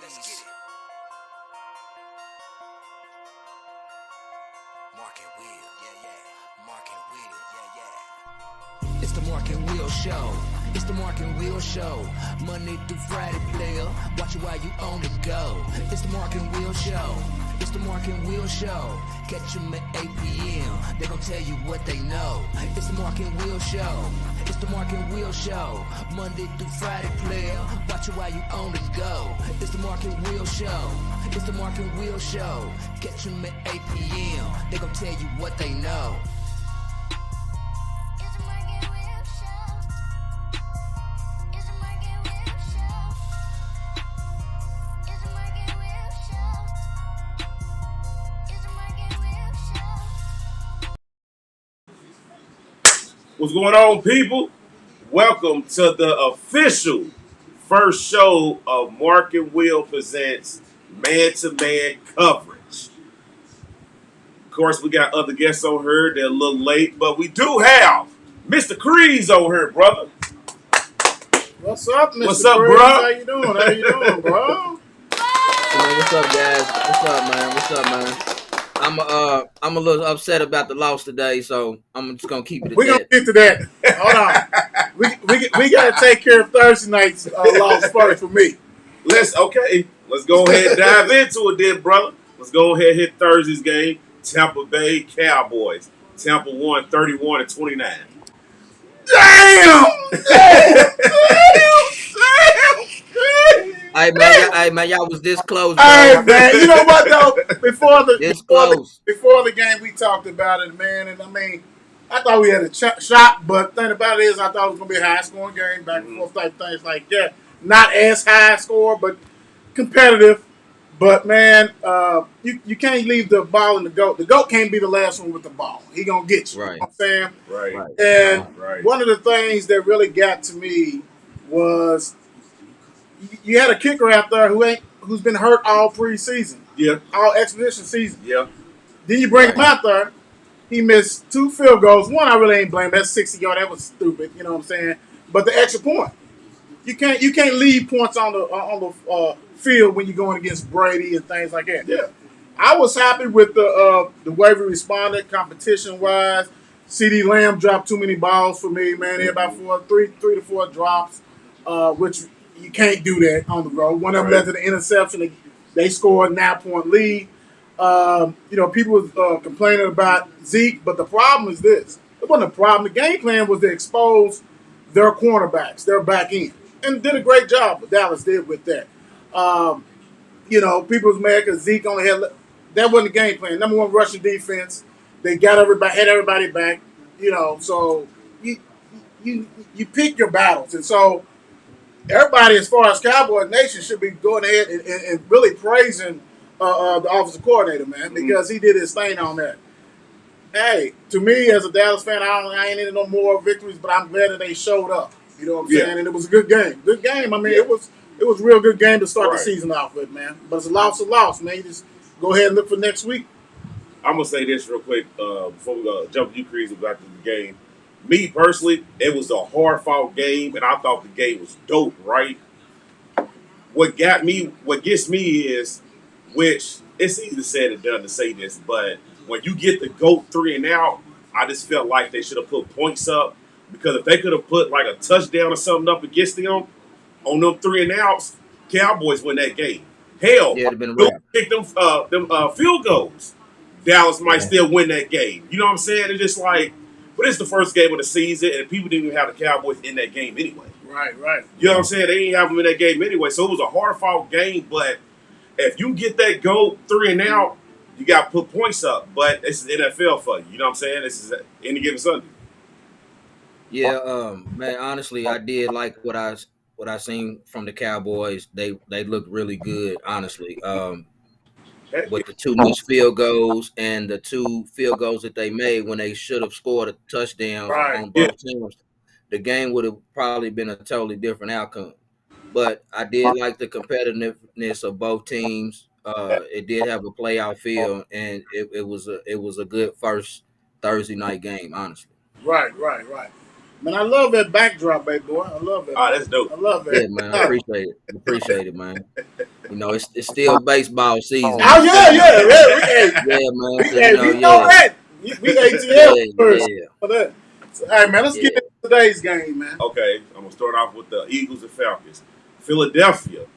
Let's get it. Mark and Will, yeah. Mark and Will, yeah. It's the Mark and Will Show. It's the Mark and Will Show. Monday through Friday, player. Watch it while you on the go. It's the Mark and Will Show. It's the Mark and Will Show. Catch them at 8 p.m. They gon' tell you what they know. It's the Mark and Will Show. It's the Mark and Will Show. Monday through Friday, player. Watch it while you on the go. It's the Mark and Will Show. It's the Mark and Will Show. Catch them at 8 p.m. They gon' tell you what they know. It's the Mark and Will Show. It's the Mark and Will Show. It's the Mark and Will Show. It's the Mark and Will Show. What's going on, people? Welcome to the official first show of Mark and Will Presents Man-to-Man Coverage. Of course, we got other guests on here. They're a little late, but we do have Mr. Crees on here, brother. What's up, Mr. What's up, Breeze? bro? How you doing? How you doing, bro? Man, what's up, guys? What's up, man? What's up, man? I'm a little upset about the loss today, so I'm just gonna keep it at We're gonna that. get to that. Hold on. We gotta take care of Thursday night's loss first for me. Let's go ahead and dive into it then, brother. Let's go ahead and hit Thursday's game. Tampa Bay Cowboys. Tampa won 31-29. Damn! Hey man, y'all was this close, bro. Hey man, you know what though? Before This close. the game, we talked about it, man. And I mean, I thought we had a shot, but the thing about it is, I thought it was gonna be a high scoring game, back and forth type things like that. Not as high score, but competitive. But man, you can't leave the ball in the goat. The goat can't be the last one with the ball. He gonna get you. Right. You know what I'm saying? Right. Right. And Right. one of the things that really got to me was you had a kicker out there who's been hurt all preseason, Yeah. all expedition season. Yeah. Then you bring him out there. He missed 2 field goals. One I really ain't blaming. That's 60-yard. That was stupid. You know what I'm saying? But the extra point, you can't leave points on the field when you're going against Brady and things like that. Yeah. I was happy with the way we responded competition wise. CD Lamb dropped too many balls for me, man. He had about three to four drops, which you can't do that on the road. One of them led to the interception. They scored a 9-point lead. People was complaining about Zeke, but the problem is this. It wasn't a problem. The game plan was to expose their cornerbacks, their back end, and did a great job. Dallas did with that. People was mad because Zeke only had – that wasn't the game plan. Number one rushing defense. They got had everybody back, so you pick your battles. And so everybody, as far as Cowboy Nation, should be going ahead and really praising the offensive coordinator, man, because he did his thing on that. Hey, to me, as a Dallas fan, I ain't needed no more victories, but I'm glad that they showed up. You know what I'm saying? And it was a good game. Good game. I mean, it was a real good game to start the season off with, man. But it's a loss, man. You just go ahead and look for next week. I'm gonna say this real quick before we jump to you, Crees, about the game. Me personally, it was a hard-fought game, and I thought the game was dope. Right? What gets me is, which it's easy said and done to say this, but when you get the GOAT 3 and out, I just felt like they should have put points up, because if they could have put like a touchdown or something up against them on them 3 and outs, Cowboys win that game. Hell, Yeah, it'd have been a wrap. kick them field goals. Dallas might still win that game. You know what I'm saying? It's just like, but it's the first game of the season, and people didn't even have the Cowboys in that game anyway. Right. You know what I'm saying? They didn't have them in that game anyway, so it was a hard-fought game. But if you get that GOAT 3 and out, you got to put points up. But this is NFL for you. You know what I'm saying? This is any given Sunday. Yeah, man. Honestly, I did like what I seen from the Cowboys. They looked really good, honestly. With the 2 missed field goals and the 2 field goals that they made when they should have scored a touchdown on both teams, the game would have probably been a totally different outcome. But I did like the competitiveness of both teams. It did have a playoff feel, and it was a good first Thursday night game, honestly. Right. Man, I love that backdrop, baby boy. I love it. Ah, that's dope. I love Yeah, it. man. I appreciate it, man. You know, it's still baseball season. Oh yeah, yeah, yeah. Yeah, man. So, Hey, you know, we know yeah, that. We ATL yeah, first yeah, for that. So, hey man, let's get yeah. into today's game, man. Okay, I'm gonna start off with the Eagles and Falcons. Philadelphia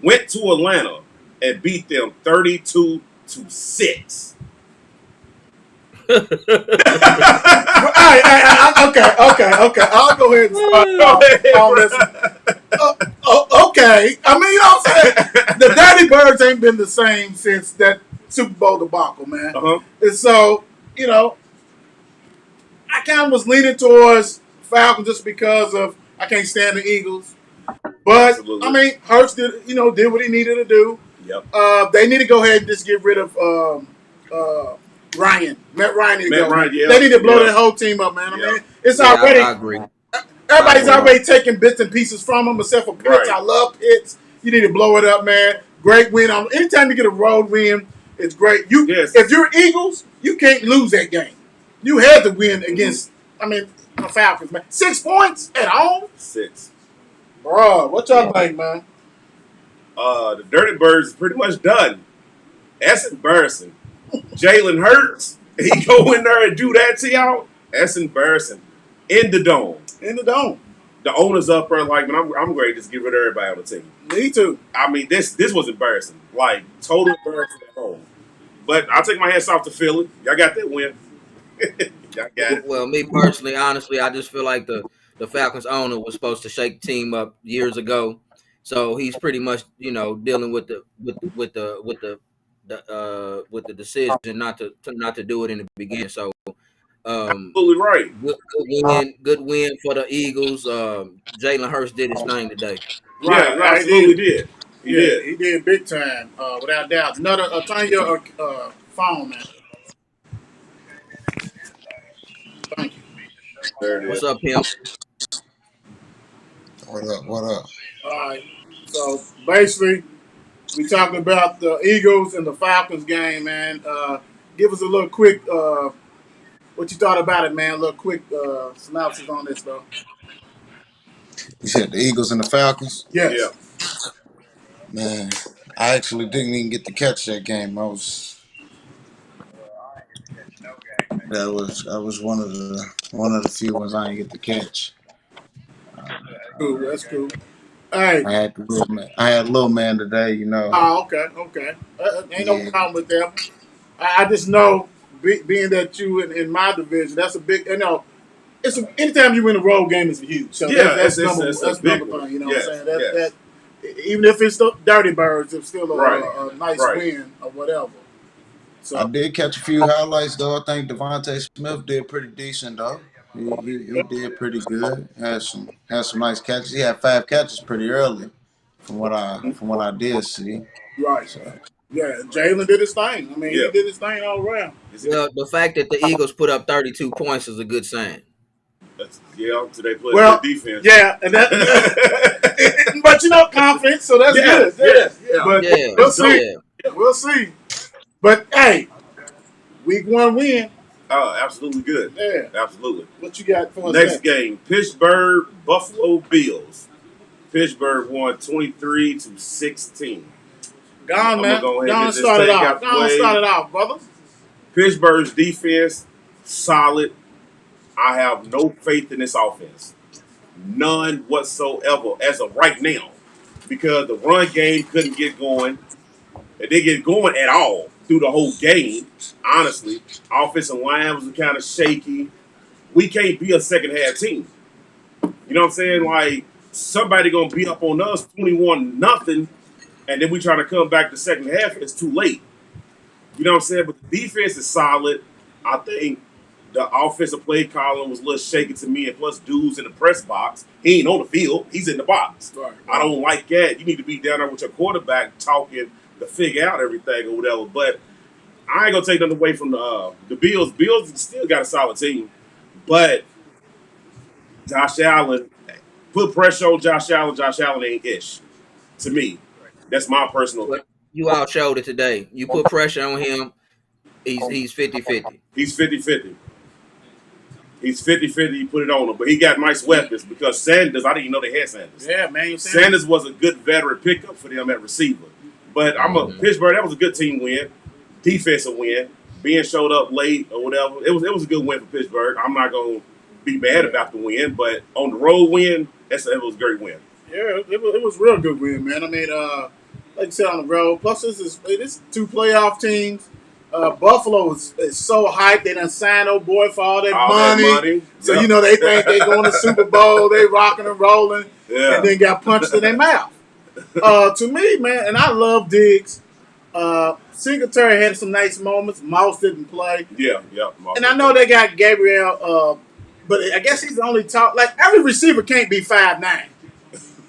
went to Atlanta and beat them 32-6. Okay. I'll go ahead and start on this. Okay. I mean, you know what I'm saying? The Dirty Birds ain't been the same since that Super Bowl debacle, man. Uh-huh. And so, you know, I kind of was leaning towards Falcons just because of I can't stand the Eagles. But Absolutely. I mean, Hurts did what he needed to do. Yep. They need to go ahead and just get rid of Ryan. Matt Ryan need to go. Ryan, yeah. They need to blow Yeah. that whole team up, man. I Yeah. mean, it's Yeah, already I agree. everybody's I agree. already taking bits and pieces from him, except for Pitts. Right. I love Pitts. You need to blow it up, man. Great win. Anytime you get a road win, it's great. Yes. If you're Eagles, you can't lose that game. You had to win against. I mean, the Falcons, man. 6 points at home, 6. bro. What y'all think, man? The Dirty Birds is pretty much done. That's embarrassing. Jalen Hurts, he go in there and do that to y'all. That's embarrassing. In the dome. In the dome. The owners up there like, man, I'm ready to just get rid of everybody on the team. Me too. I mean, this was embarrassing. Like, total embarrassing at home. But I'll take my hands off to Philly. Y'all got that win. Y'all got it. Well, me personally, honestly, I just feel like the Falcons owner was supposed to shake the team up years ago. So he's pretty much, you know, dealing with the decision not to do it in the beginning. So Absolutely right. good win for the Eagles. Jalen Hurts did his thing today. Yeah, Right, absolutely did. He Yeah, did. he did big time, without doubt. Another, turn your phone, man. Thank you. There it What's is. up, Pimp? What up? What up? All right. So basically, we talking about the Eagles and the Falcons game, man. Give us a little quick, what you thought about it, man. A little quick synopsis on this, though. You said the Eagles and the Falcons? Yes. Yeah. Man, I actually didn't even get to catch that game. That was one of the few ones I didn't get to catch. Cool. That's cool. Hey. I had a little man today, you know. Oh, okay. Ain't no Yeah. problem with them. I just know, being that you in my division, that's a big. Anytime you win a road game is huge. So Yeah, that's it's number a big number one. thing. You know Yes, what I'm saying? yes. Even if it's the Dirty Birds, it's still Right, a nice right. win or whatever. So I did catch a few highlights though. I think Devontae Smith did pretty decent though. He did pretty good. Had some nice catches. He had 5 catches pretty early, from what I did see. right, So yeah, Jalen did his thing. I mean, Yeah. he did his thing all around. Well, the fact that the Eagles put up 32 points is a good sign. Today played Well, good defense. Yeah, and that. But confidence. So that's Yes, good. yeah. But Yeah, we'll see. yeah. We'll see. But hey, week 1 win. Oh, absolutely good. Yeah. Absolutely. What you got for us? Next game, Pittsburgh, Buffalo Bills. Pittsburgh won 23-16. Gone, I'm man. gonna go ahead and Gone, get this start it thing off. out the Gone, way. start it off, brother. Pittsburgh's defense, solid. I have no faith in this offense. None whatsoever as of right now. Because the run game couldn't get going. It didn't get going at all through the whole game, honestly. Offensive line was kind of shaky. We can't be a second half team. You know what I'm saying? Like, somebody going to be up on us 21-0, and then we try to come back the second half, it's too late. You know what I'm saying? But the defense is solid. I think the offensive play calling was a little shaky to me, and plus dudes in the press box. He ain't on the field. He's in the box. Right. I don't like that. You need to be down there with your quarterback talking to figure out everything or whatever. But I ain't going to take nothing away from the Bills. Bills still got a solid team. But Josh Allen, put pressure on Josh Allen. Josh Allen ain't ish. To me. That's my personal But you all showed it today. You put pressure on him, he's 50-50. He's 50-50. He's 50-50, you put it on him. But he got nice weapons because Sanders, I didn't even know they had Sanders. Yeah, man. Sanders was a good veteran pickup for them at receiver. But Pittsburgh, that was a good team win. Defensive win. Ben showed up late or whatever. It was a good win for Pittsburgh. I'm not going to be mad about the win, but on the road win, it was a great win. Yeah, it was a real good win, man. I mean, like you said, on the road. Plus, this is 2 playoff teams. Buffalo is so hyped. They done signed old boy for all that money. So, Yep. you know, they think they going to Super Bowl. They rocking and rolling. Yeah. And then got punched in their mouth. To me, man, and I love Diggs. Singletary had some nice moments. Mouse didn't play. Yeah. And I know they got Gabriel, but I guess he's the only top. Like, every receiver can't be 5'9".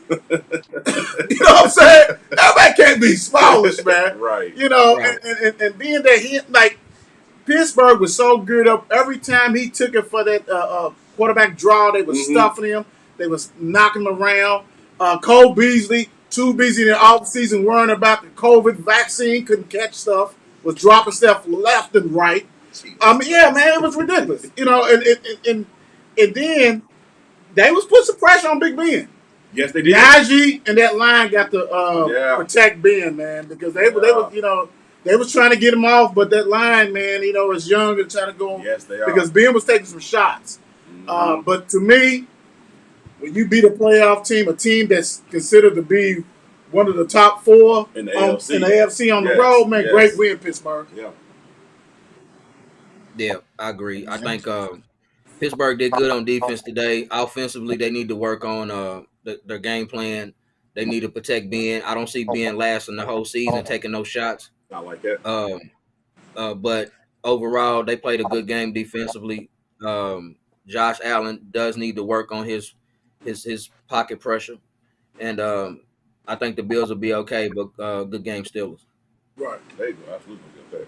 You know what I'm saying? Everybody can't be smallish, man. Right. You know, Right. and being that he, like, Pittsburgh was so geared up. Every time he took it for that quarterback draw, they was stuffing him. They was knocking him around. Cole Beasley, too busy in the offseason worrying about the COVID vaccine, couldn't catch stuff, was dropping stuff left and right. Yeah, man, it was ridiculous. You know, and then they was putting some pressure on Big Ben. Yes, they did. Najee and that line got to protect Ben, man, because they was, you know, they was trying to get him off, but that line, man, you know, is young and trying to go. Yes, they are. Because Ben was taking some shots. But to me, when you beat a playoff team, a team that's considered to be one of the top 4 in the AFC on the Yes, road, man, yes. great win, Pittsburgh. Yeah. Yeah, I agree. I think Pittsburgh did good on defense today. Offensively, they need to work on their game plan. They need to protect Ben. I don't see Ben lasting the whole season taking no shots. Not like that. But overall, they played a good game defensively. Josh Allen does need to work on his pocket pressure, and I think the Bills will be okay. But good game, Steelers. Right. There you go. Absolutely. Okay.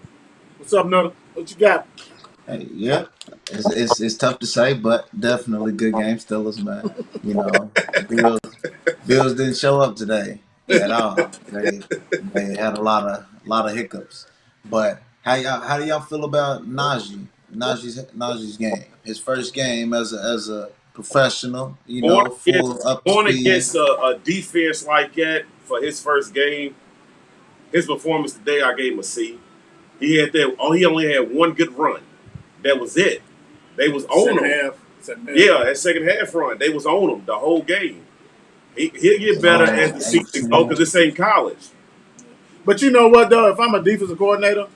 What's up, Nutter? What you got? Hey, yeah, it's tough to say, but definitely good game, Steelers, man. You know, Bills didn't show up today at all. They had a lot of hiccups. But how do y'all feel about Najee's game? His first game as a professional, you know, full up to Going speed. against a defense like that for his first game, his performance today, I gave him a C. He only had one good run. That was it. They was on him. Second half. Yeah, that second half run, they was on him the whole game. He'll get better as the season goes because this ain't college. But you know what, though? If I'm a defensive coordinator,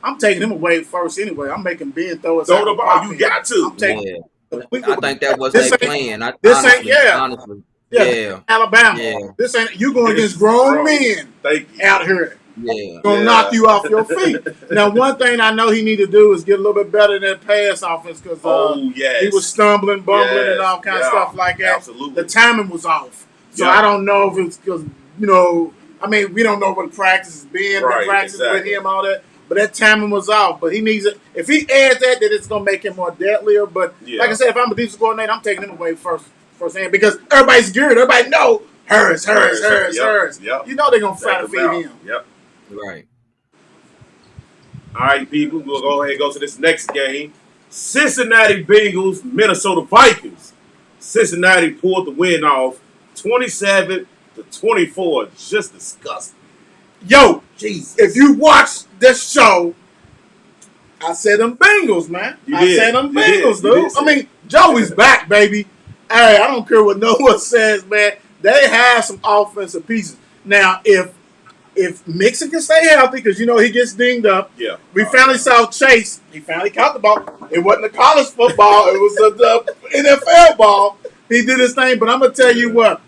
I'm taking him away first anyway. I'm making Ben throw it. Throw the ball. You got to. I'm taking. Yeah, I think that was This their ain't- plan. Honestly, Yeah, Alabama. Yeah. This ain't you going against grown men Thank you. out here. yeah. Gonna knock you off your feet. Now, one thing I know he need to do is get a little bit better in that pass offense because yes. he was stumbling, bumbling, Yes, and all kind of yeah, stuff like that. absolutely. The timing was off. So Yeah. I don't know if it's because, you know, I mean, we don't know what practice has been, Right, practice with exactly. him, all that. But that timing was off. But he needs it. If he adds that, then it's gonna make him more deadlier. But Yeah. like I said, if I'm a defensive coordinator, I'm taking him away first hand because everybody's geared. Everybody know hers. Yep. You know they're gonna try to Back feed him out. him. Yep. Right. All right, people, we'll go ahead and go to this next game. Cincinnati Bengals, Minnesota Vikings. Cincinnati pulled the win off 27-24. Just disgusting. Yo, Jesus. if you watch this show, I said them Bengals, man. You I did. said them You did. Bengals, You dude. did say I mean, Joey's back, baby. Hey, I don't care what no one says, man. They have some offensive pieces. Now, if Mixon can stay healthy, because you know he gets dinged up, Yeah. we finally saw Chase. He finally caught the ball. It wasn't a college football. It was the NFL ball. He did his thing. But I'm going to tell you what.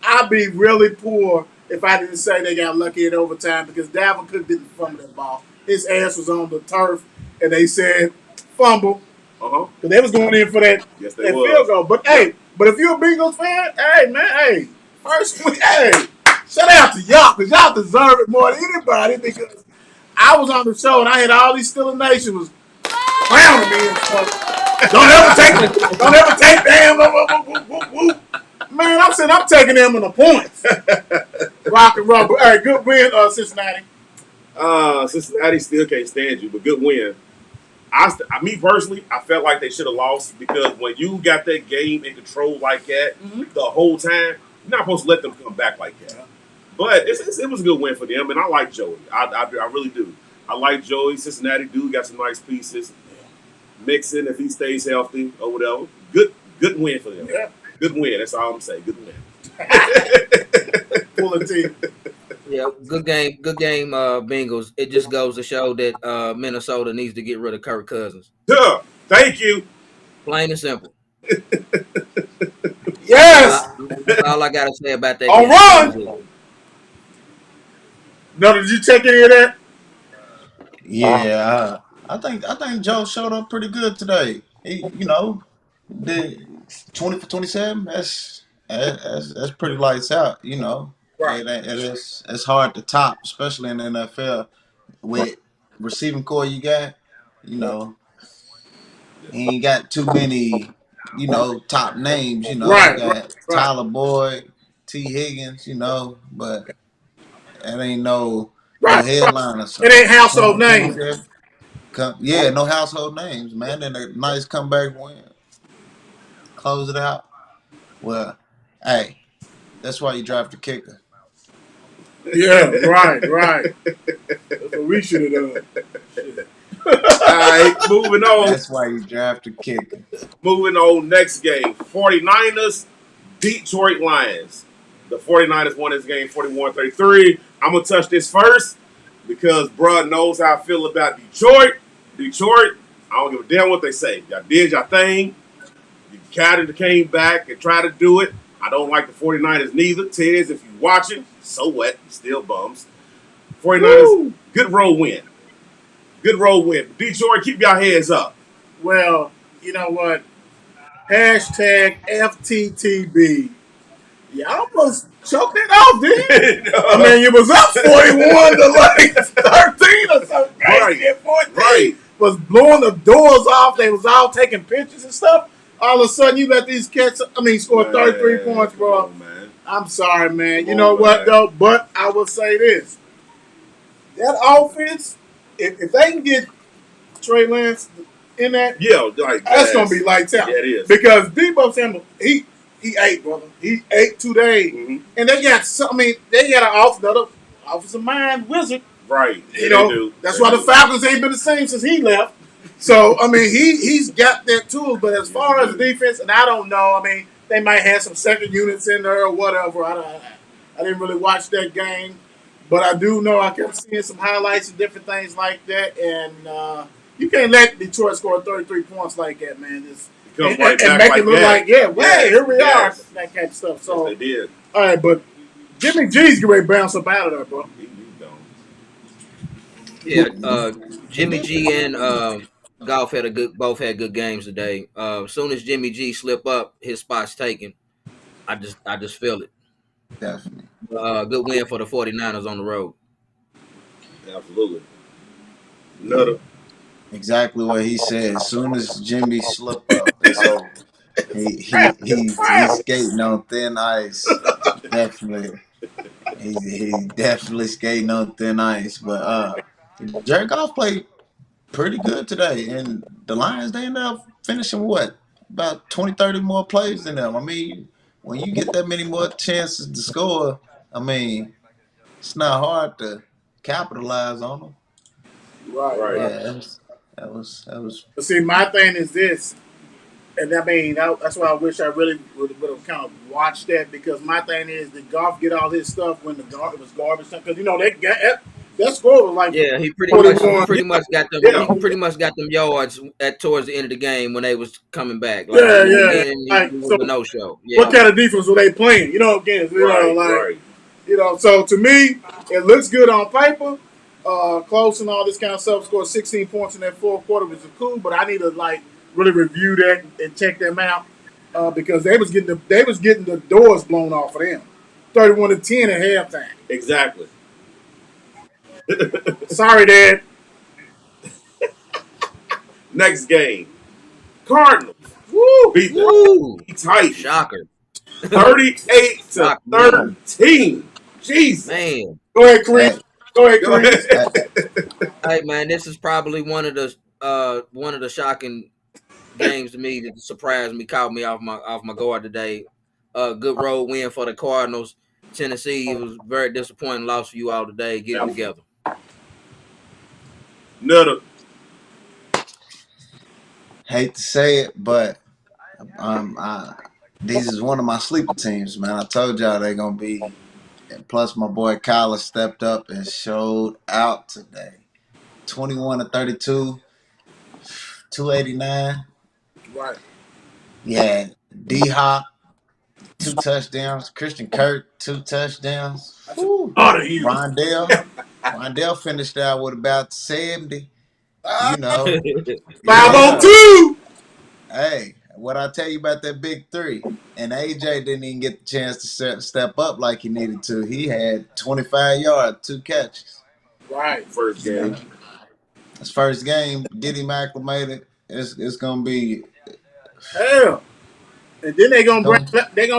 I'd be really poor if I didn't say they got lucky in overtime because Dalvin Cook didn't fumble that ball. His ass was on the turf, and they said fumble Uh-huh. because they was going in for that, Yes, they that was. field goal. But, hey, if you're a Bengals fan, hey, man, hey, first, hey, shout out to y'all because y'all deserve it more than anybody because I was on the show and I had all these Steelers Nation was clowning me and stuff. Don't ever take damn. Man, I'm saying I'm taking them in the points. Rock and roll. All right, good win, Cincinnati. Cincinnati still can't stand you, but good win. Me personally, I felt like they should have lost because when you got that game in control like that the whole time, you're not supposed to let them come back like that. Yeah. But it was a good win for them, and I like Joey. I really do. I like Joey. Cincinnati dude got some nice pieces. Mixon, if he stays healthy or whatever, good win for them. Yeah. Good win. That's all I'm saying. Good win. Full of team. Yeah, good game, Bengals. It just goes to show that Minnesota needs to get rid of Kirk Cousins. Duh. Thank you. Plain and simple. Yes. That's all I gotta say about that. On game. run. No, did you check any of that? Yeah, I think Joe showed up pretty good today. The 20 for 27. That's pretty lights out. Right. It's hard to top, especially in the NFL with receiving core you got. You know, he ain't got too many. Top names. He Right. got Tyler Boyd, T. Higgins. But that ain't no headliner. So It ain't household names. no household names, man. And a nice comeback win. Close it out. Well, hey, that's why you draft a kicker. Yeah, right. That's what we should have done. All right, moving on. That's why you draft a kicker. Moving on, next game. 49ers, Detroit Lions. The 49ers won this game 41-33. I'm going to touch this first because bruh knows how I feel about Detroit. Detroit, I don't give a damn what they say. Y'all did your thing. You kind of came back and tried to do it. I don't like the 49ers neither. Tez, if you watching, so what? You still bums. 49ers, Woo! good road win. Good road win. Detroit, keep your heads up. Well, you know what? Hashtag FTTB. You almost choked it off, didn't you? I mean, you was up 41 to like 13 or something crazy at 14. Right. Was blowing the doors off. They was all taking pictures and stuff. All of a sudden, you let these cats, score 33 points, bro. Come on, man. I'm sorry, man. You Come know on, what, man. though? But I will say this. That offense, if they can get Trey Lance in that, Yeah, like that's going to be lights out. Yeah, it is. Because Debo Samuel, he ate, brother. He ate today. Mhm. And they got another offensive mind wizard. Right. You Yeah, know, they do. that's They why do. the Falcons ain't been the same since he left. So, I mean, he's got that tool. But as far as the defense, and I don't know, I mean, they might have some second units in there or whatever. I didn't really watch that game. But I do know I kept seeing some highlights and different things like that. And you can't let Detroit score 33 points like that, man. Come And right back make like it look that. like, here we Yes. are. That kind of stuff. So, Yes, they did. all right, but Jimmy G's getting ready to bounce up out of there, bro. He gone. Yeah, Jimmy G and Goff both had good games today. As soon as Jimmy G slip up, his spot's taken. I just feel it. Definitely. Good win for the 49ers on the road. Absolutely. Another. Exactly what he said. As soon as Jimmy slip up, it's over. He's skating on thin ice. Definitely. He definitely skating on thin ice. But Jared Goff played pretty good today. And the Lions, they ended up finishing what? About 20, 30 more plays than them. I mean, when you get that many more chances to score, I mean, it's not hard to capitalize on them. Right. Yeah, that was But see, my thing is this, and I mean, that's why I wish I really would have kind of watched that because my thing is, did Goff get all his stuff when it was garbage time? Because, that score was like, Yeah, he pretty 41. much got them. Yeah. He pretty much got them yards towards the end of the game when they was coming back. Yeah. It Like, was so a no show. Yeah. what kind of defense were they playing? Again, Right. so to me, it looks good on paper. Close and all this kind of stuff. Scored 16 points in that fourth quarter, which is cool. But I need to really review that and check them out because they was getting the doors blown off of them. 31-10 at halftime. Exactly. Sorry, Dad. Next game. Cardinals. Woo! Beat the Woo! Titans. Shocker, 38-13. Jesus. man. Go ahead, Chris. that, Go ahead, Go Chris. ahead. that, Hey man, this is probably one of the one of the shocking games to me that surprised me, caught me off my guard today. Good road win for the Cardinals. Tennessee, it was very disappointing loss for you all today. Get it together. Nutter. Hate to say it, but these is one of my sleeper teams, man. I told y'all they're gonna be. And plus, my boy Kyler stepped up and showed out today. 21-32, 289. Right. Yeah, D Hop, 2 touchdowns. Christian Kirk, 2 touchdowns. Out of you. Rondell finished out with about 70. You know, 502. hey, what I tell you about that big three, and AJ didn't even get the chance to step up like he needed to. He had 25 yards, 2 catches. Right. First game. His first game, get him acclimated. It's gonna be Hell. And then they're gonna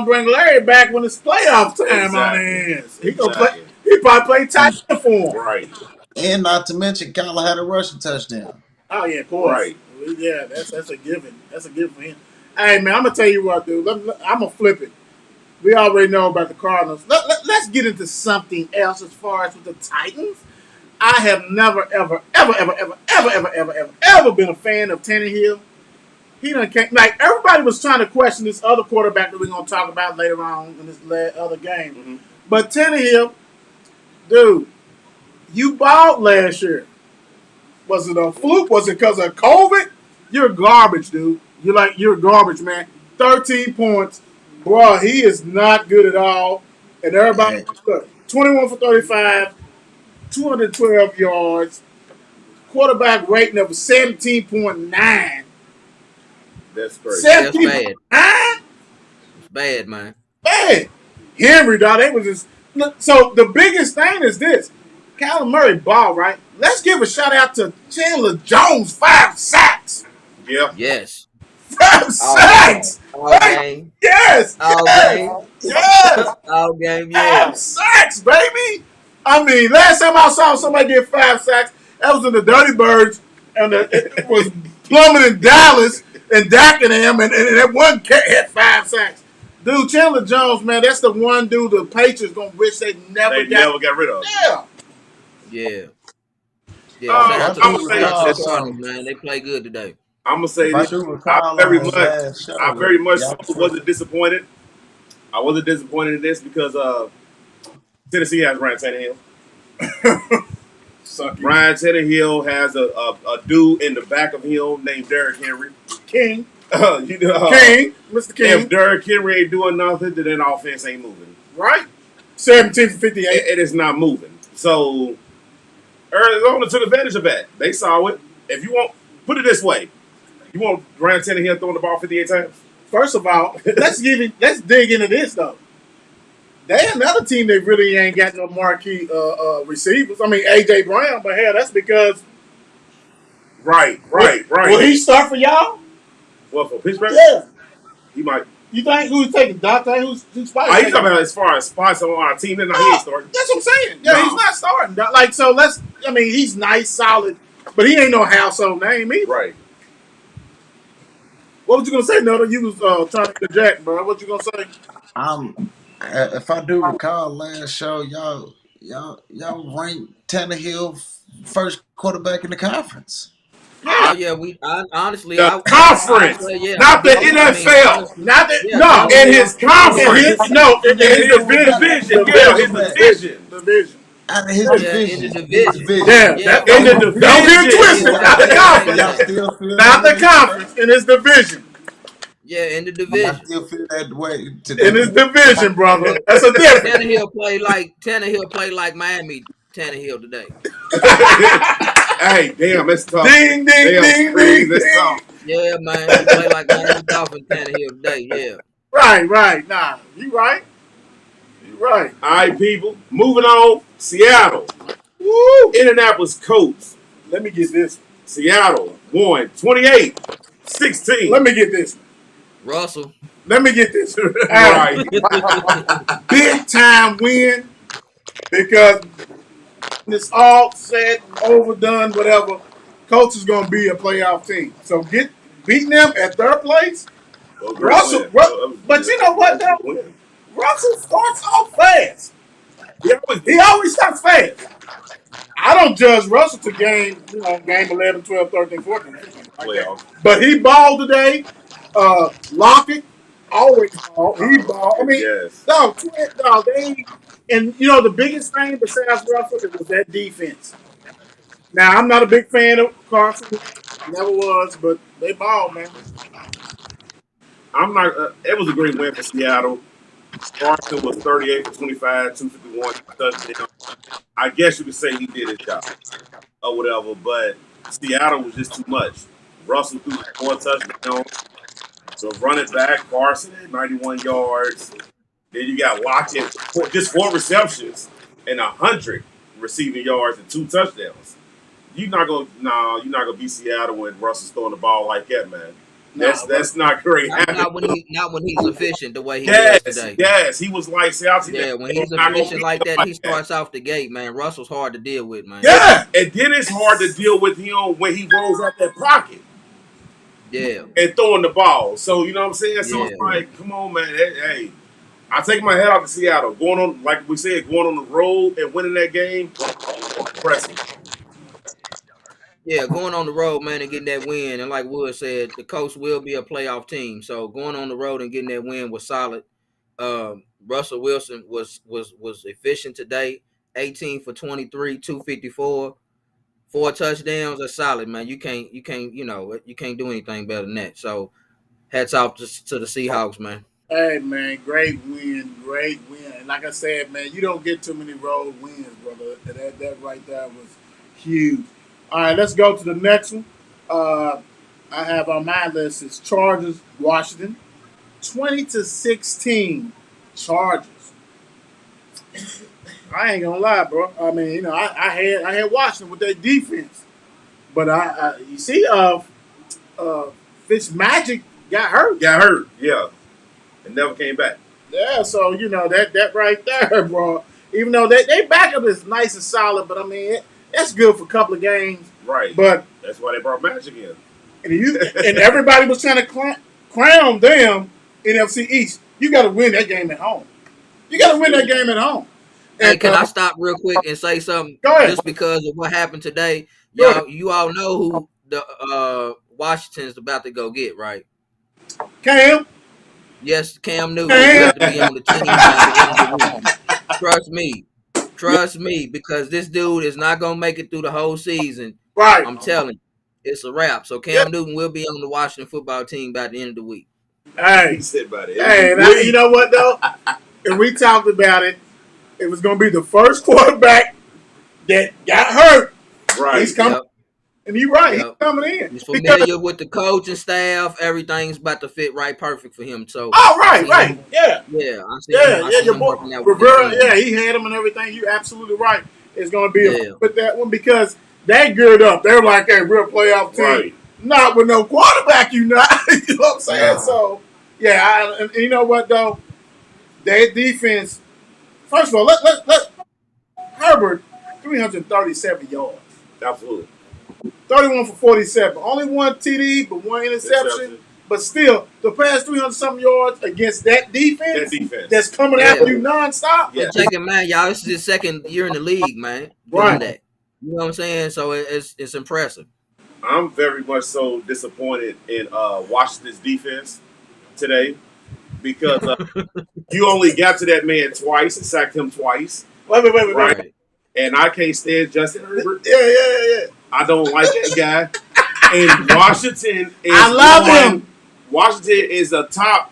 bring Larry back when it's playoff time on their hands. He gonna play. He probably play tight end for him. Right. and not to mention Kyler had a rushing touchdown. Oh yeah, of course. Right. Yeah, that's a given. That's a given for him. Hey man, I'm gonna tell you what, dude. I'm gonna flip it. We already know about the Cardinals. Let's get into something else as far as with the Titans. I have never, ever been a fan of Tannehill. He done came, like everybody was trying to question this other quarterback that we're gonna talk about later on in this other game. Mm-hmm. But Tannehill, dude, you balled last year. Was it a fluke? Was it because of COVID? You're garbage, dude. You're garbage, man. 13 points. Bro, he is not good at all. And everybody, 21 for 35, 212 yards, quarterback rating of 17.9. That's crazy. 17.9? It's bad, man. Bad. Henry, dog, they was just. So the biggest thing is this. Kyler Murray ball, right? Let's give a shout out to Chandler Jones, 5 sacks. Yeah. Yes. 5 sacks. All game. Yes. All yes. game. Yes. All game. 5 Yeah. sacks, baby. I mean, last time I saw somebody get 5 sacks, that was in the Dirty Birds, and it was Plummet in Dallas and Dagenham, and that one cat had 5 sacks. Dude, Chandler Jones, man, that's the one dude the Patriots gonna wish they never got rid of. Yeah. Yeah. Yeah. I'm Shout out gonna to say the this. Cardinals, man. They play good today. I'm gonna say this. I very much wasn't disappointed. I wasn't disappointed in this because Tennessee has Ryan Tannehill. Ryan Tannehill has a dude in the back of him named Derrick Henry. King. King. Mr. King. If Derrick Henry ain't doing nothing, then that offense ain't moving. Right? 17 for 58. It is not moving. So Arizona took advantage of that. They saw it. If you want, put it this way. You want Ryan Tannehill throwing the ball 58 times? First of all, let's dig into this though. They another team that really ain't got no marquee receivers. I mean AJ Brown, but hell, that's because Right. Will he start for y'all? Well, for Pittsburgh? Yeah. He might. You think who's taking Dante? Who's He's talking about as far as spots on our team. Then he ain't starting. That's what I'm saying. Yeah, he's not starting. Like so, he's nice, solid, but he ain't no household name either. Right. What was you gonna say, Nutter? You was trying to project, bro. What you gonna say? If I do recall last show, y'all ranked Tannehill first quarterback in the conference. Oh yeah, honestly, the conference, not the NFL, not the in his conference, in his division. Out of his division. In the division. Yeah, in the division. Don't get twisted. Not the conference. Not the conference. In his division. Yeah, in the division. I still feel that way today. In his division, brother. That's a difference. Tannehill played like Miami. Tannehill today. Hey, damn, it's tough. Ding, ding, ding. Yeah, man. He played like Miami Dolphins. Tannehill today. Yeah. Right. Nah, you right. All right, people. Moving on. Seattle. Woo! Indianapolis Colts. Let me get this. Seattle won 28-16. Let me get this. Russell. Let me get this. Right. Big time win because it's all said, overdone, whatever. Colts is going to be a playoff team. So beating them at their place. Well, great Russell, win. That was- but you know what, though? Win. Russell starts off fast. He He always starts fast. I don't judge Russell to game 11, 12, 13, 14. playoff. But he balled today. Lockett always ball. He balled. I mean, Yes. and the biggest thing besides Russell was that defense. Now, I'm not a big fan of Carson. Never was, but they balled, man. I'm not. It was a great win for Seattle. Carson was 38 for 25, 251 touchdown. I guess you could say he did his job or whatever, but Seattle was just too much. Russell threw 4 touchdowns. So running back, Carson had 91 yards. Then you got Lockett, just 4 receptions and 100 receiving yards and 2 touchdowns. You're not gonna beat Seattle when Russell's throwing the ball like that, man. That's not great. Not when he's efficient the way he Yes, was today. yes, he was like, Yeah, when he's efficient like that, he starts off the gate, man. Russell's hard to deal with, man. Yeah, and then it's hard to deal with him when he rolls out that pocket. Yeah. And throwing the ball. So, you know what I'm saying? So Yeah. it's like, come on, man. Hey, I take my head off to Seattle. Going on, like we said, going on the road and winning that game, impressive. Yeah, going on the road, man, and getting that win. And like Wood said, the Colts will be a playoff team. So going on the road and getting that win was solid. Russell Wilson was efficient today. 18 for 23, 254, 4 touchdowns. That's solid, man. You can't do anything better than that. So hats off to the Seahawks, man. Hey, man, great win. And like I said, man, you don't get too many road wins, brother. That right there was huge. All right, let's go to the next one. I have on my list is Chargers, Washington, 20-16, Chargers. I ain't gonna lie, bro. I mean, I had Washington with their defense, but you see, Fitzmagic got hurt. Yeah. And never came back. Yeah, so that right there, bro. Even though they backup is nice and solid, but I mean that's good for a couple of games. Right. But that's why they brought Magic in. And everybody was trying to crown them NFC East. You got to win that game at home. Hey, can I stop real quick and say something? Go ahead. Just because of what happened today, you all know who the Washington's about to go get, right? Cam. Yes, Cam Newton has to be on the team by the end of the week. Trust me, because this dude is not gonna make it through the whole season. Right. I'm telling you, it's a wrap. So Cam Newton will be on the Washington football team by the end of the week. Hey, He said about it. you know what though? And we talked about it. It was going to be the first quarterback that got hurt. Right. He's coming. Yep. And you're right. Yep. He's coming in. He's familiar with the coach and staff. Everything's about to fit right perfect for him. So right. Yeah. Yeah. Your boy Rivera, he had him and everything. You're absolutely right. It's going to be with that one because they geared up. They're like, hey, we're a playoff team. Right. Not with no quarterback, you know. You know what I'm saying? So, and you know what, though? Their defense, first of all, let Herbert, 337 yards. Absolutely. 31 for 47. Only one TD, but one interception. But still, the past 300-something yards against that defense that's coming after you nonstop. Yeah. Take it, man, y'all. This is his second year in the league, man. Right. That. You know what I'm saying? So it's impressive. I'm very much so disappointed in Washington's defense today because you only got to that man twice and sacked him twice. Wait. Right. And I can't stand Justin Herbert. Yeah. I don't like that guy. And Washington is I love him. Washington is a top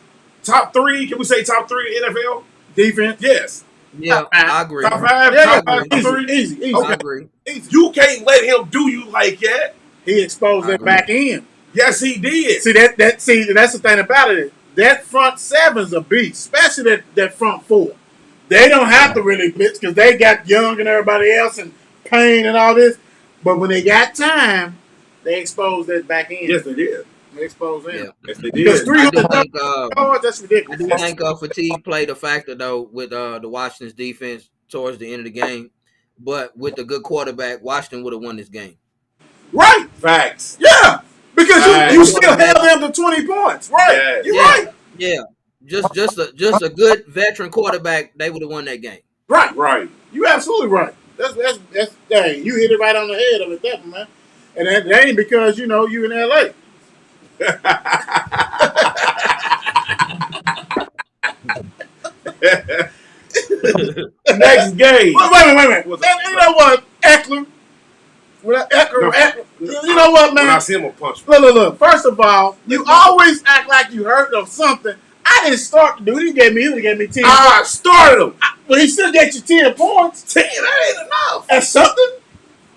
3. Can we say top 3 in NFL defense? Yes. Yeah, I agree. Top 5, Yeah, top 3. Easy. I agree. You can't let him do you like that. He exposed that back end. Yes, he did. See that's the thing about it. That front seven's a beast, especially that front 4. They don't have to really blitz because they got Young and everybody else and Payne and all this. But when they got time, they exposed that back end. Yes, they did. They exposed him. Yeah. Yes, they Because did. 300 yards, that's I ridiculous. do think fatigue played a factor though with the Washington's defense towards the end of the game. But with the good quarterback, Washington would have won this game. Right. Facts. Yeah, because Facts. you still held them to 20 points. Right. Yes. You're Yeah, right. yeah. Just a good veteran quarterback, they would have won that game. Right. Right. You absolutely right. That's dang. You hit it right on the head of it, that man. And that ain't because you in LA. Next game. Wait a minute. What's And up? you know what, Eckler? You know what, When I man? see him, I'll punch him. Look. First of all, you always act like you heard of something. I didn't start to do it. He gave me 10. I started him. But he still gets you 10 points. 10, that ain't enough. That's something.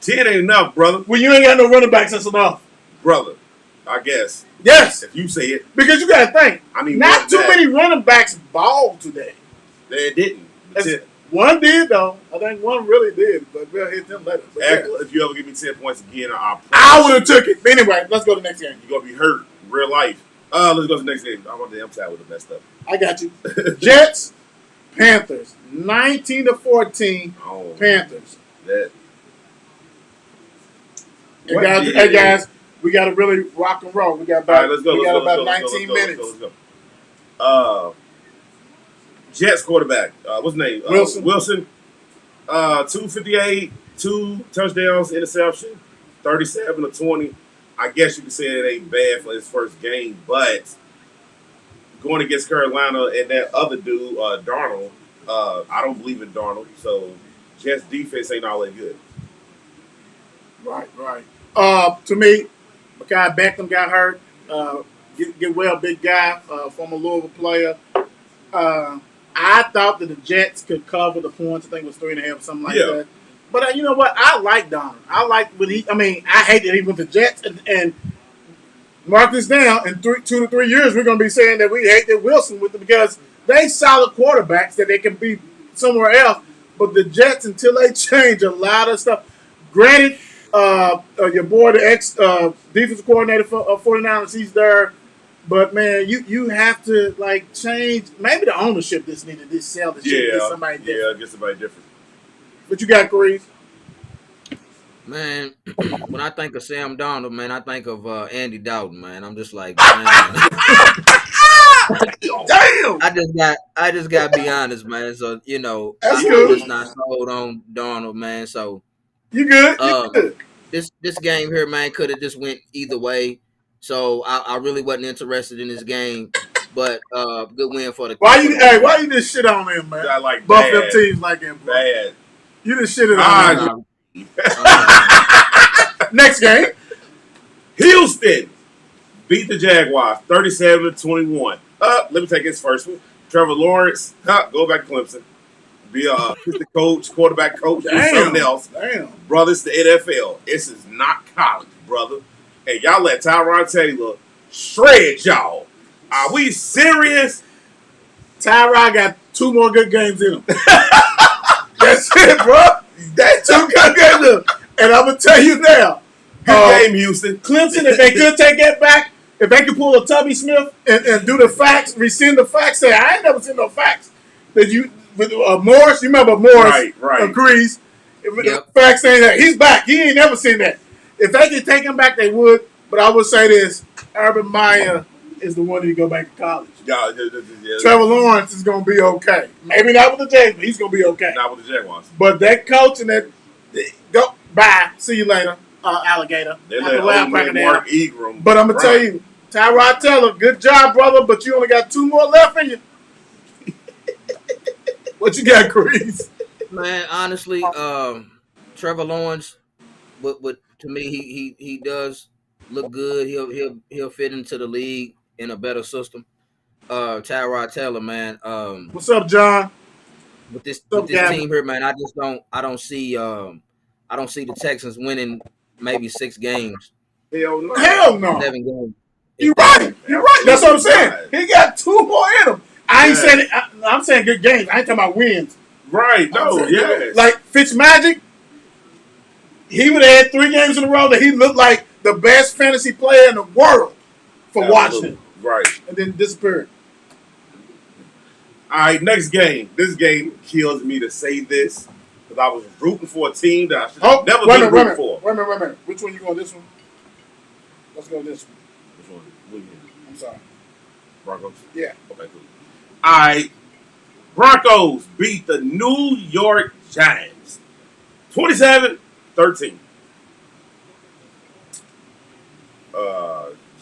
10 ain't enough, brother. When you ain't got no running backs, that's enough. Brother, I guess. Yes. If you say it, Because you got to think. I need Not more too than that. many running backs balled today. They didn't. That's That's- it. One did, though. I think one really did. But we'll hit them later. But yeah. Eckler, if you ever give me 10 points again, I promise would have took it. But anyway, let's go to the next game. you're going to be hurt in real life. Let's go to the next game. I'm tired with the messed up. I got you. Jets, Panthers. 19-14, Oh, Panthers. that. And What guys, did- hey guys, we got to really rock and roll. We got All about, right, let's go. we Let's got go, about let's go, 19 let's go, minutes. Let's go. Jets quarterback. What's his name? Wilson. Wilson. 258, 2 touchdowns, interception, 37-20. I guess you could say it ain't bad for his first game, but going against Carolina and that other dude, Darnold, I don't believe in Darnold, so Jets defense ain't all that good. Right. To me, Mekhi Beckham got hurt. Get well, big guy, former Louisville player. I thought that the Jets could cover the points. I think it was 3.5, something like Yeah. that. But you know what? I like Donald. I like when I hate that he went to Jets and mark this down. In 2 to 3 years, we're going to be saying that we hate that Wilson with them because they solid quarterbacks that they can be somewhere else. But the Jets, until they change a lot of stuff. Granted, your boy, the ex defensive coordinator for 49ers, he's there. But man, you have to change. Maybe the ownership just needed to sell the shit to get somebody different. Get somebody different. But you got Kareem. Man, when I think of Sam Darnold, man, I think of Andy Dalton, man. I'm just like, man, Damn. I just got to be honest, man. So That's I'm good. just not sold on Darnold, man. So You good? You good. this game here, man, could have just went either way. So I really wasn't interested in this game, but good win for the. Why you just shit on him, man? I like Buff bad. them teams like him, bro. Bad. You just shitted Ah, on him. Uh, Next game. Houston beat the Jaguars 37-21. Let me take his first one. Trevor Lawrence, go back to Clemson. Be a assistant coach, quarterback coach, do something else. Damn. Brother, it's the NFL. This is not college, brother. And y'all let Tyrod Taylor shred y'all. Are we serious? Tyrod got 2 more good games in him. That's it, bro. That's 2 good games in him. And I'm going to tell you now. Good game, Houston. Clemson, if they could take that back, if they could pull a Tubby Smith and do the facts, rescind the facts, say, I ain't never seen no facts. That you, with Morris, you remember Morris Right. agrees. If the Yep. facts saying that he's back. He ain't never seen that. If they could take him back, they would. But I would say this: Urban Meyer is the one to go back to college. Yeah. Trevor Lawrence is going to be okay. Maybe not with the Jags, but he's going to be okay. Not with the Jaguars. But that coach and that go bye. See you later, alligator. They I let can laugh old cracking man down. Mark Ingram. But I'm gonna tell you, Tyrod Taylor, good job, brother. But you only got 2 more left in you. What you got, Chris? Man, honestly, Trevor Lawrence, but to me, he does look good. He'll fit into the league in a better system. Tyrod Taylor, man. What's up, John? With this Gavin? team here, man, I don't see the Texans winning maybe 6 games, Hell no. Hell no. 7 games. You're right. You're right. That's what I'm saying. He got 2 more in him. I ain't saying it. I'm saying good games. I ain't talking about wins. Right. No. I'm saying, Yes. like Fitzmagic, he would have had 3 games in a row that he looked like the best fantasy player in the world for watching him, Right. and then disappeared. All right, next game. This game kills me to say this because I was rooting for a team that I should have never been rooting for. Wait a minute. Which one you going? This one? Let's go this one. Which one? What you I'm sorry. Broncos? Yeah. Okay, cool. All right. Broncos beat the New York Giants 27-13.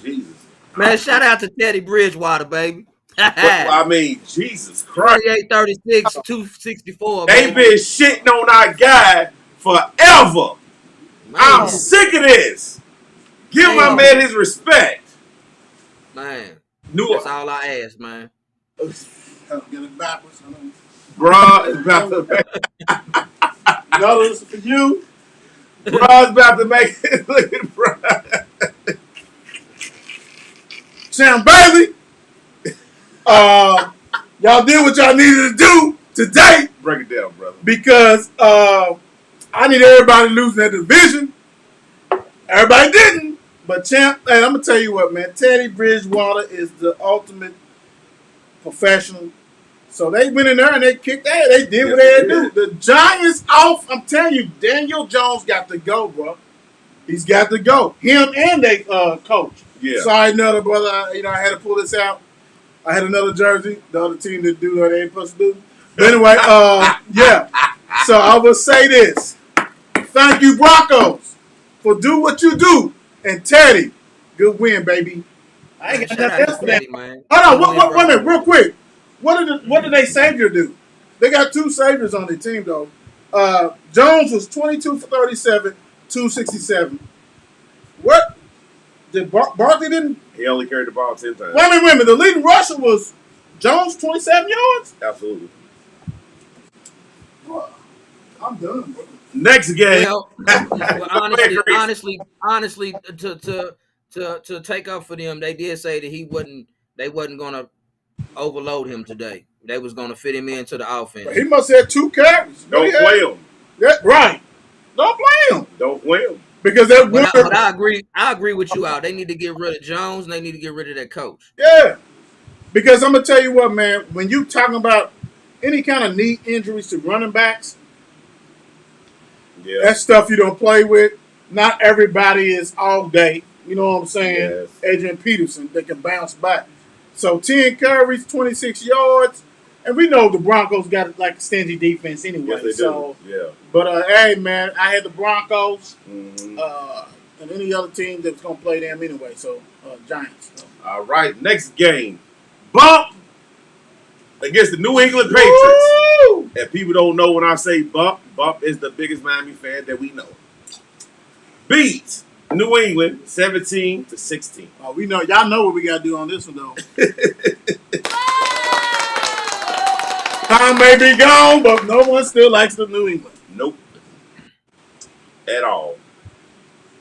Jesus. Man, shout out to Teddy Bridgewater, baby. I mean, Jesus Christ. 28-36, 264. They've Baby. been shitting on our guy forever. I'm sick of this. Give my man his respect. Man, New that's all I ask, man. Get it backwards. Bruh is about to make No, this is for you. Bruh's about to make it. Look at bruh. Sam Bailey. Y'all did what y'all needed to do today Break it down, brother. because I need everybody losing that division. Everybody didn't. But champ, hey, I'm gonna tell you what, man. Teddy Bridgewater is the ultimate professional. So they went in there and they kicked ass. They did what they had to do. The Giants off. I'm telling you, Daniel Jones got to go, bro. He's got to go. Him and they coach. Yeah. Sorry, another brother. I had to pull this out. I had another jersey. The other team didn't do what they ain't supposed to do. But anyway, yeah. So I will say this. Thank you, Broncos, for do what you do. And Teddy, good win, baby. I ain't got Shout nothing out else to for that. Teddy, man. Hold on, wait a minute, real quick. What did they savior do? They got two saviors on their team though. Jones was 22 for 37, 267. What? Did Barkley didn't? He only carried the ball 10 times. Wait a minute. The leading rusher was Jones, 27 yards. Absolutely. Bro, I'm done, bro. Next game. Well, honestly, to take up for them, they did say that they wasn't gonna overload him today. They was gonna fit him into the offense. He must have 2 carries. Don't play him. Yeah, right. Don't play him Don't play him. because they're But I agree. I agree with you out. They need to get rid of Jones. And they need to get rid of that coach. Yeah, because I'm gonna tell you what, man. When you talking about any kind of knee injuries to running backs, Yeah. that's stuff you don't play with. Not everybody is all day. You know what I'm saying? Yes. Adrian Peterson, they can bounce back. So 10 carries, 26 yards, and we know the Broncos got like a stingy defense anyway. Yes, they so, do. Yeah. but hey, man, I had the Broncos Mm-hmm. and any other team that was gonna play them anyway. So Giants. So. All right. Next game. Bump against the New England Patriots. Woo! And people don't know when I say Bump. Bump is the biggest Miami fan that we know. Beat New England 17-16. Oh, we know y'all know what we gotta do on this one though. Time may be gone, but no one still likes the New England. Nope. At all.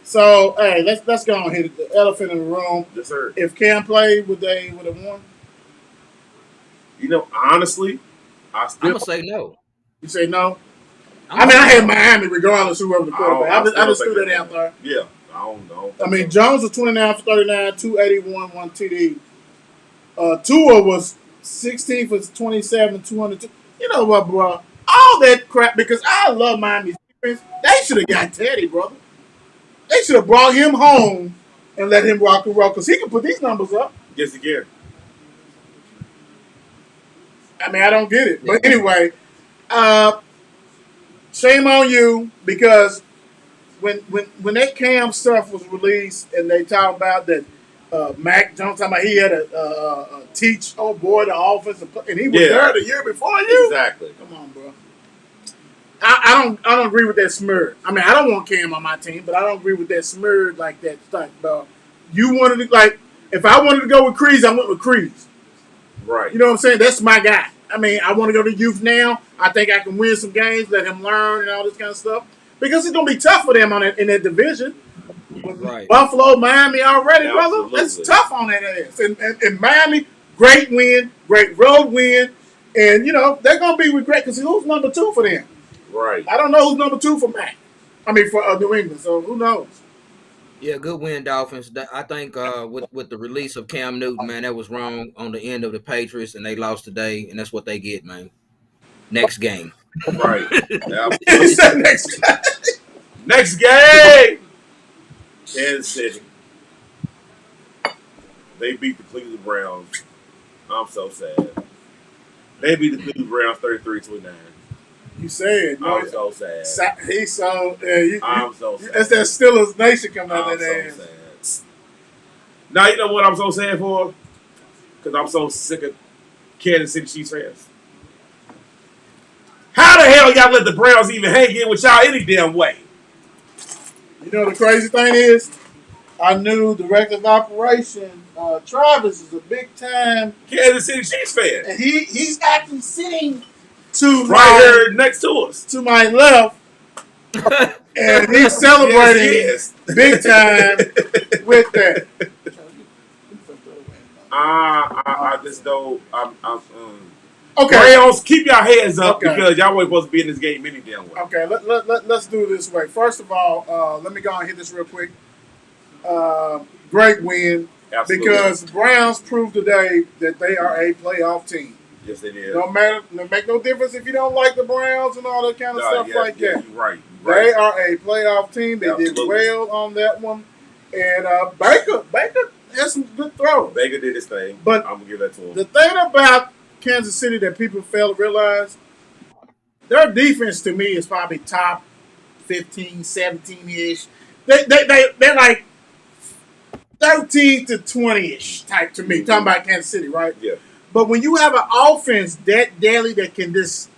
So hey, let's go on here. The elephant in the room. Yes, sir. If Cam played, would have won? You know, honestly, I I'm still gonna say no. You say no? I'm I mean, I gonna had say no. Miami regardless whoever the quarterback. I still just think threw that they out there. Yeah. I don't know. I mean, Jones was 29 for 39, 281, 1 TD. Tua was 16 for 27, 202. You know what, bro? All that crap, because I love Miami's defense. They should have got Teddy, brother. They should have brought him home and let him rock and roll, because he can put these numbers up. Yes, again. I mean, I don't get it. But anyway, shame on you, because when that Cam stuff was released and they talked about that Mac Jones talking about he had a teach the offense and he was there the year before you. Exactly. Come on, bro. I don't agree with that smirk. I mean, I don't want Cam on my team, but I don't agree with that smirk like that stuff, bro. You wanted to if I wanted to go with Kreese, I went with Kreese. Right. You know what I'm saying? That's my guy. I mean, I want to go to youth now. I think I can win some games, let him learn and all this kind of stuff. Because it's going to be tough for them in that division. Right. Buffalo, Miami already, Absolutely. brother. That's tough on that ass. And Miami, great win, great road win. And, they're going to be with great because who's number 2 for them? Right. I don't know who's number 2 for Mac. I mean, for New England. So who knows? Yeah, good win, Dolphins. I think with the release of Cam Newton, man, that was wrong on the end of the Patriots, and they lost today, and that's what they get, man. Next game. Right. It's that next guy. Next game. Kansas City They beat the Cleveland Browns. I'm so sad. They beat the Cleveland Browns 33-29. You said, no, I'm so sad. he's so. I'm so sad. It's that Steelers Nation coming out I'm of that so ass. sad. Now you know what I'm so sad for? Because I'm so sick of Kansas City Chiefs fans. How the hell y'all let the Browns even hang in with y'all any damn way? You know the crazy thing is, our new director of operation, Travis, is a big time, Kansas City Chiefs fan. and he's actually sitting to Right here next to us. to my left, and he's celebrating Yes, big time with that. I just don't. Okay, Browns, keep your hands up Okay. because y'all weren't supposed to be in this game any damn way. okay. Let's do it this way. First of all, let me go and hit this real quick. Great win Absolutely. because the Browns proved today that they are a playoff team. Yes, they did. No matter, make no difference if you don't like the Browns and all that kind of stuff like that. You're right. They are a playoff team. They did Absolutely. well on that one. And Baker had some good throws. Baker did his thing, But I'm gonna give that to him. the thing about Kansas City that people fail to realize, their defense to me is probably top 15, 17-ish. They're like 13 to 20-ish type to me. Talking about Kansas City, right? Yeah. But when you have an offense that deadly that can just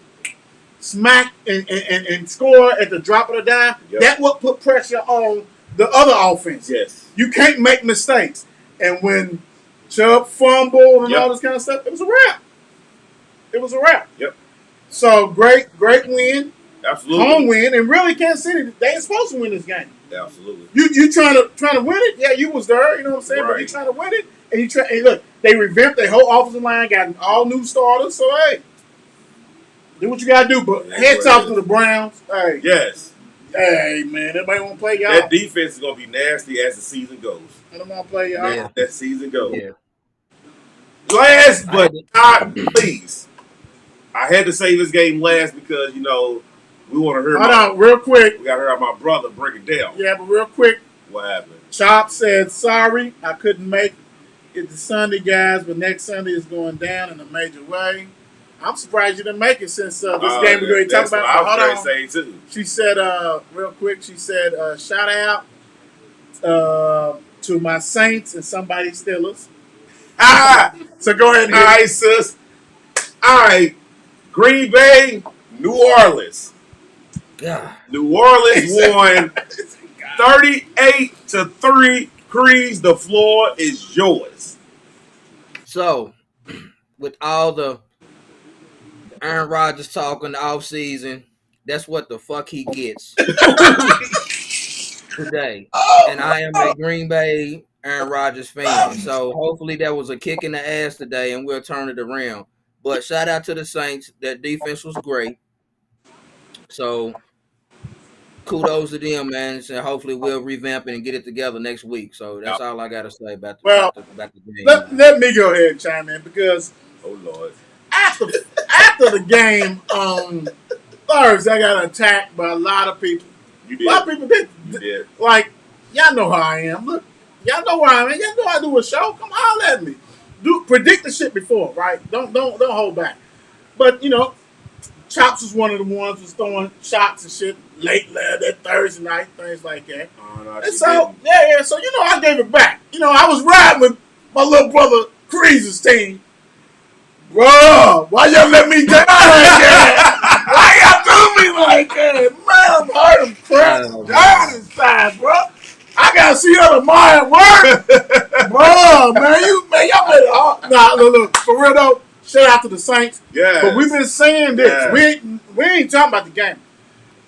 smack and score at the drop of the dime, Yep. that will put pressure on the other offense. Yes. You can't make mistakes. And when Chubb fumbled and Yep. all this kind of stuff, it was a wrap. It was a wrap. Yep. So great win, Absolutely. home win, and really Kansas City, they ain't supposed to win this game. Absolutely. You trying to win it? Yeah, you was there. You know what I'm saying? But you Right. trying to win it, and you try. And look, they revamped their whole offensive line, got all new starters. So hey, do what you gotta do. But That's heads what it off is. to the Browns. Hey, Yes. hey, man, everybody want to play y'all. That defense is gonna be nasty as the season goes. I don't want to play y'all. Yeah. That season goes. Yeah. Last but not least, I had to say this game last because we want to hear. Hold on, real quick. We got to hear my brother break it down. Yeah, but real quick. What happened? Chop said, sorry, I couldn't make it the Sunday, guys, but next Sunday is going down in a major way. I'm surprised you didn't make it since this game we're going to talk That's what about. I was Hold going on. to say too. She said, real quick, she said, shout out to my Saints and somebody Steelers. Ah, So go ahead and all hit it. right, sis. All right, Green Bay, New Orleans. God. New Orleans won 38-3. Crease, the floor is yours. So, with all the Aaron Rodgers talk in the offseason, that's what the fuck he gets today. And I am a Green Bay Aaron Rodgers fan. So hopefully that was a kick in the ass today and we'll turn it around. But shout out to the Saints. That defense was great. So kudos to them, man. And hopefully we'll revamp it and get it together next week. So that's all I got to say about the game. Let me go ahead and chime in because Oh Lord. after the game on Thursday, I got attacked by a lot of people. You A lot of did. people did. You did. Like, y'all know how I am. Look, y'all know where I am. Y'all know I do a show. Come holler at me. Predict the shit before, right? Don't hold back. But Chops was one of the ones who was throwing shots and shit late that Thursday night, things like that. Oh, no, And she so didn't. so I gave it back. I was riding with my little brother Crease's team. Bro, why y'all let me down like that? Why y'all do me like that? Man, I'm hurt. I'm crap. Down inside, bro. I gotta see her tomorrow at work. Bro, man, y'all better. Nah, look, for real though, shout out to the Saints. Yes. But we've been saying this. Yes. We ain't talking about the game.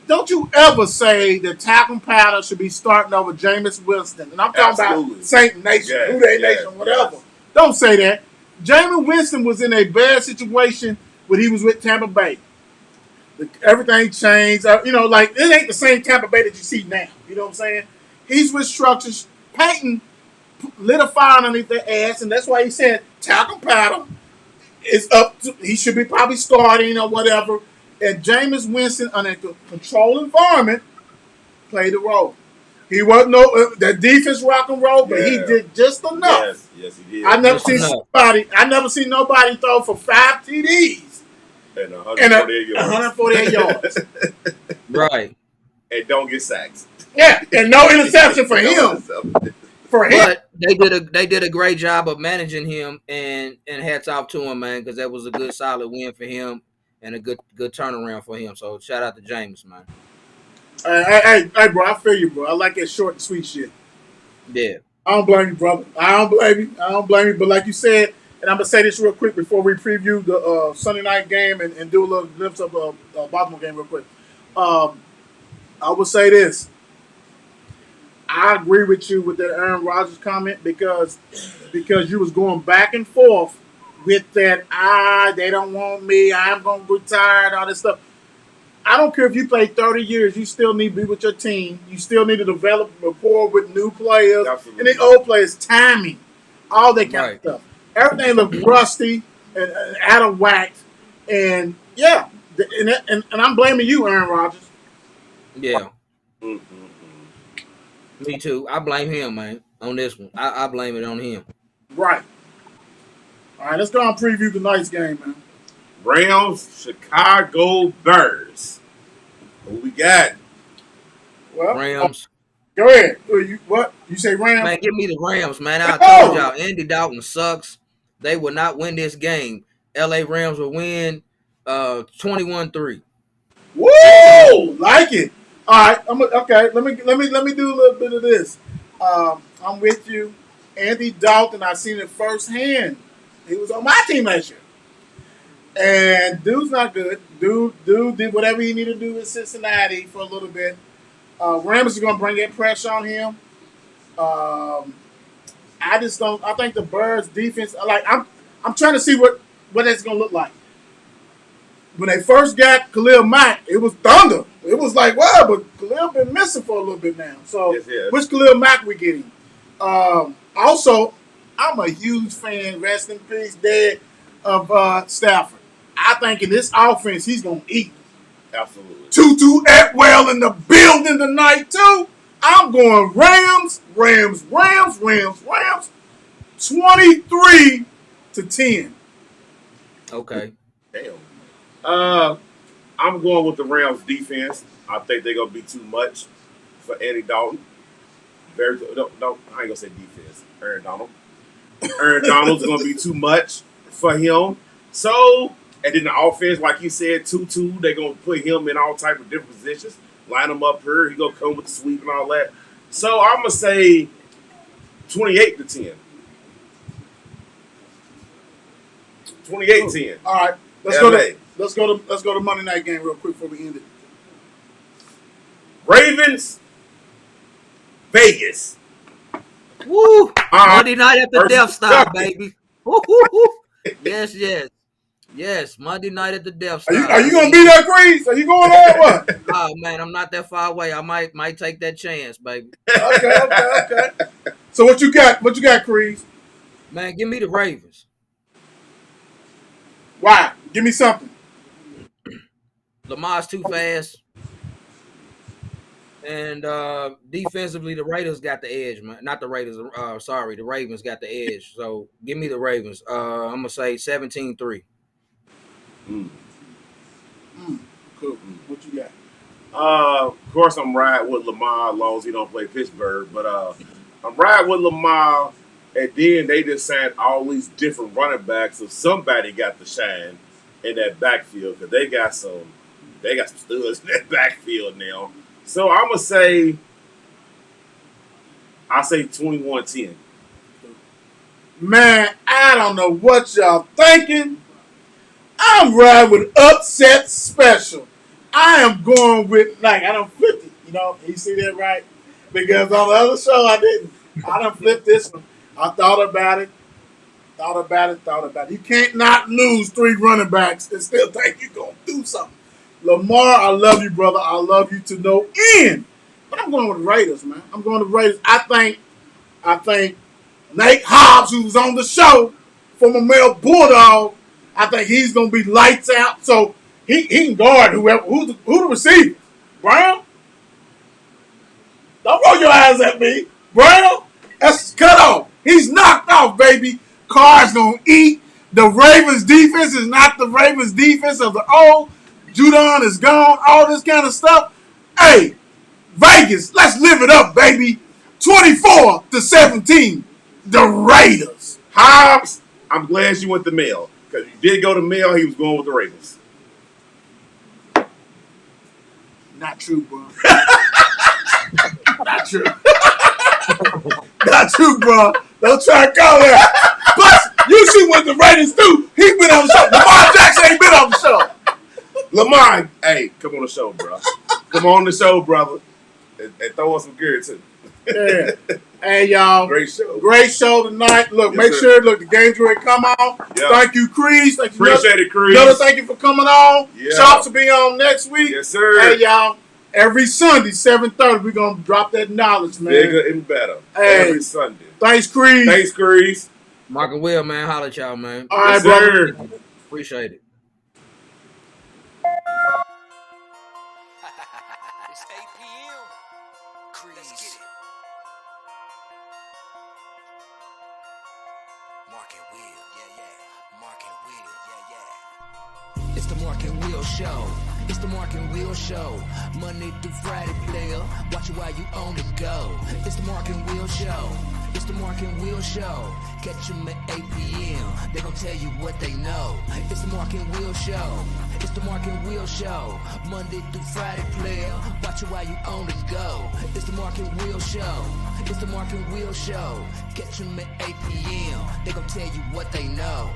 Don't you ever say that Talcum Powder should be starting over Jameis Winston. And I'm talking Absolutely. about Saint Nation, Yes, Who They yes, Nation, whatever. yes. Don't say that. Jameis Winston was in a bad situation when he was with Tampa Bay. Everything changed. Like it ain't the same Tampa Bay that you see now. You know what I'm saying? He's with structures. Peyton lit a fire underneath their ass, and that's why he said Talcum Powder is up to. He should be probably starting or whatever. And Jameis Winston, on a controlled environment, played the role. He wasn't that defense rock and roll, but he did just enough. Yes, he did. I never seen nobody throw for 5 TDs and 148 yards. Right. And don't get sacks. Yeah, and no interception for him. But they did a great job of managing him, and hats off to him, man, because that was a good solid win for him and a good turnaround for him. So shout out to James, man. Hey, bro, I feel you, bro. I like that short and sweet shit. Yeah. I don't blame you, brother. I don't blame you. But like you said, and I'm gonna say this real quick before we preview the Sunday night game and do a little glimpse of Baltimore game real quick. I would say this. I agree with you with that Aaron Rodgers comment because you was going back and forth with that. They don't want me. I'm gonna retire. All this stuff. I don't care if you play 30 years. You still need to be with your team. You still need to develop rapport with new players. Absolutely. And the old players, timing, all that kind of stuff. Everything looked rusty and out of whack. And yeah, and I'm blaming you, Aaron Rodgers. Yeah. Me too. I blame him, man, on this one. I blame it on him. Right. All right, let's go and preview tonight's game, man. Rams, Chicago Bears. Who we got? Well, Rams. Go ahead. What? You say Rams? Man, give me the Rams, man. I told y'all, Andy Dalton sucks. They will not win this game. LA Rams will win 21-3. Woo! Like it. All right. Okay. Let me do a little bit of this. I'm with you. Andy Dalton, I seen it firsthand. He was on my team last year. And dude's not good. Dude did whatever he needed to do in Cincinnati for a little bit. Rams are going to bring that pressure on him. I just don't. I think the Bears defense. I'm trying to see what it's going to look like. When they first got Khalil Mack, it was thunder. It was like, wow, but Khalil been missing for a little bit now. So which Khalil Mack we getting? Also, I'm a huge fan. Rest in peace, Dad, of Stafford. I think in this offense, he's going to eat. Absolutely. Tutu Atwell in the building tonight, too. I'm going Rams. 23-10. Okay. Damn. I'm going with the Rams defense. I think they're going to be too much for Andy Dalton. I ain't going to say defense. Aaron Donald's going to be too much for him. So, and then the offense, like you said, Tutu, they're going to put him in all type of different positions, line him up here. He's going to come with the sweep and all that. So, I'm going to say 28-10. 28-10. All right. Let's go to Monday night game real quick before we end it. Ravens, Vegas. Woo! Monday night at the Death Star, baby. Woo. Yes. Monday night at the Death Star. Are you gonna be there, Grease? Are you going there or what? Oh man, I'm not that far away. I might take that chance, baby. Okay. So what you got? What you got, Grease? Man, give me the Ravens. Why? Give me something. Lamar's too fast. And defensively, the Raiders got the edge, man. Not the Raiders. The Ravens got the edge. So give me the Ravens. I'm gonna say 17-3. Cool. What you got? Of course, I'm riding with Lamar as long as he don't play Pittsburgh. But I'm riding with Lamar, and then they just signed all these different running backs. So somebody got to shine in that backfield because they got some studs in that backfield now. So I'm gonna say, 21-10. Man, I don't know what y'all thinking. I'm riding with upset special. I am going with I done flipped it. You see that right? Because on the other show I didn't. I done flipped this one. I thought about it. You can't not lose 3 running backs and still think you're gonna do something. Lamar, I love you, brother. I love you to no end. But I'm going with the Raiders, man. I'm going with the Raiders. I think Nate Hobbs, who's on the show, former male Bulldog, I think he's going to be lights out. So he can guard who the receiver? Brown? Don't roll your eyes at me. Brown, that's cut off. He's knocked off, baby. Carr's gonna eat. The Ravens defense is not the Ravens defense of the old. Judon is gone. All this kind of stuff. Hey, Vegas, let's live it up, baby. 24-17. The Raiders. Hobbs, I'm glad you went to Mel. Because you did go to Mel, he was going with the Ravens. Not true, bro. Not true. Not true, bro. Don't try to call that. But you see what the Raiders do. He been on the show. Lamar Jackson ain't been on the show. Lamar, hey, come on the show, bro. Come on the show, brother. And throw us some gear, too. Yeah. Hey, y'all. Great show. Great show tonight. Look, Yes, make sir. sure, look, the game's ready to come on. Yeah. Thank you, Crease. Thank you, Appreciate it, Crease. Another thank you for coming on. Yeah. Chops will be on next week. Yes, sir. Hey, y'all. Every Sunday, 7:30, we're going to drop that knowledge, man. Bigger and better. Hey. Every Sunday. Thanks, Crease. Thanks, Crease. Mark and Will, man, holla at y'all, man. All right, Yes, brother. sir. Appreciate it. It's 8 p.m. Crease. Let's get it. Mark and Will, yeah, yeah. Mark and Will, yeah, yeah. It's the Mark and Will Show. It's the Mark and Will Show. Monday through Friday, player. Watch it while you on the go. It's the Mark and Will Show. It's the Mark and Will Show. Catch them at 8 p.m. They gon' tell you what they know. It's the Mark and Will Show. It's the Mark and Will Show. Monday through Friday, player. Watch it while you on the go. It's the Mark and Will Show. It's the Mark and Will Show. Catch them at 8 p.m. They gon' tell you what they know.